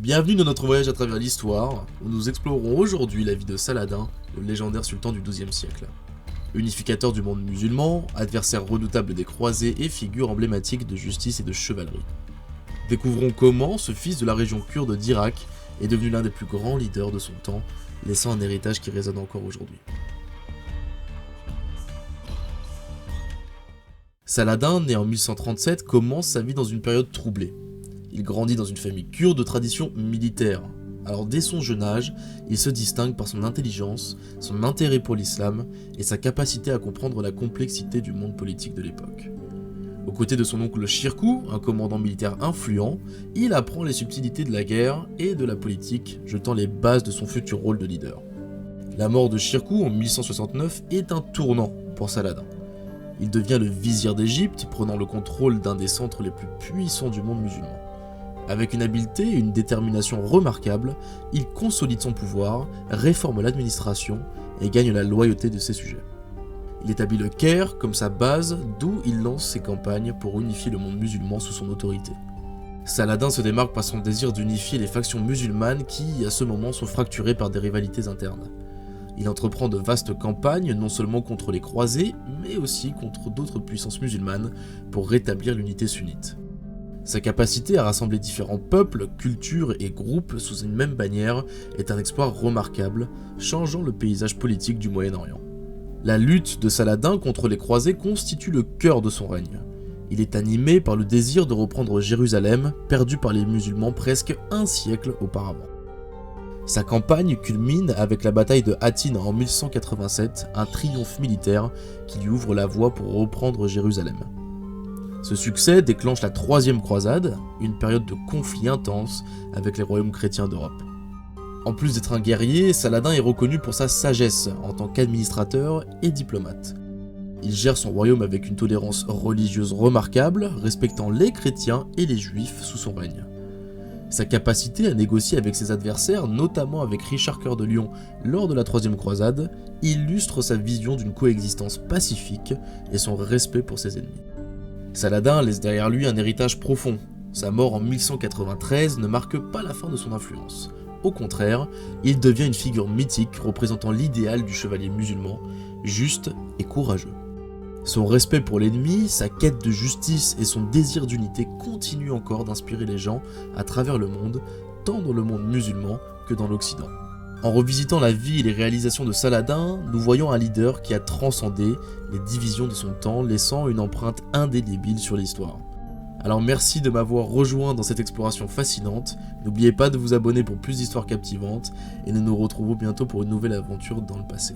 Bienvenue dans notre voyage à travers l'histoire, où nous explorerons aujourd'hui la vie de Saladin, le légendaire sultan du XIIe siècle. Unificateur du monde musulman, adversaire redoutable des croisés et figure emblématique de justice et de chevalerie. Découvrons comment ce fils de la région kurde d'Irak est devenu l'un des plus grands leaders de son temps, laissant un héritage qui résonne encore aujourd'hui. Saladin, né en 1137, commence sa vie dans une période troublée. Il grandit dans une famille kurde de tradition militaire. Alors dès son jeune âge, il se distingue par son intelligence, son intérêt pour l'islam et sa capacité à comprendre la complexité du monde politique de l'époque. Aux côtés de son oncle Shirkuh, un commandant militaire influent, il apprend les subtilités de la guerre et de la politique, jetant les bases de son futur rôle de leader. La mort de Shirkuh en 1169 est un tournant pour Saladin. Il devient le vizir d'Égypte, prenant le contrôle d'un des centres les plus puissants du monde musulman. Avec une habileté et une détermination remarquables, il consolide son pouvoir, réforme l'administration et gagne la loyauté de ses sujets. Il établit le Caire comme sa base, d'où il lance ses campagnes pour unifier le monde musulman sous son autorité. Saladin se démarque par son désir d'unifier les factions musulmanes qui, à ce moment, sont fracturées par des rivalités internes. Il entreprend de vastes campagnes, non seulement contre les croisés, mais aussi contre d'autres puissances musulmanes, pour rétablir l'unité sunnite. Sa capacité à rassembler différents peuples, cultures et groupes sous une même bannière est un exploit remarquable, changeant le paysage politique du Moyen-Orient. La lutte de Saladin contre les croisés constitue le cœur de son règne. Il est animé par le désir de reprendre Jérusalem, perdue par les musulmans presque un siècle auparavant. Sa campagne culmine avec la bataille de Hattin en 1187, un triomphe militaire qui lui ouvre la voie pour reprendre Jérusalem. Ce succès déclenche la troisième croisade, une période de conflits intenses avec les royaumes chrétiens d'Europe. En plus d'être un guerrier, Saladin est reconnu pour sa sagesse en tant qu'administrateur et diplomate. Il gère son royaume avec une tolérance religieuse remarquable, respectant les chrétiens et les juifs sous son règne. Sa capacité à négocier avec ses adversaires, notamment avec Richard Cœur de Lion lors de la troisième croisade, illustre sa vision d'une coexistence pacifique et son respect pour ses ennemis. Saladin laisse derrière lui un héritage profond. Sa mort en 1193 ne marque pas la fin de son influence. Au contraire, il devient une figure mythique représentant l'idéal du chevalier musulman, juste et courageux. Son respect pour l'ennemi, sa quête de justice et son désir d'unité continuent encore d'inspirer les gens à travers le monde, tant dans le monde musulman que dans l'Occident. En revisitant la vie et les réalisations de Saladin, nous voyons un leader qui a transcendé les divisions de son temps, laissant une empreinte indélébile sur l'histoire. Alors merci de m'avoir rejoint dans cette exploration fascinante, n'oubliez pas de vous abonner pour plus d'histoires captivantes, et nous nous retrouvons bientôt pour une nouvelle aventure dans le passé.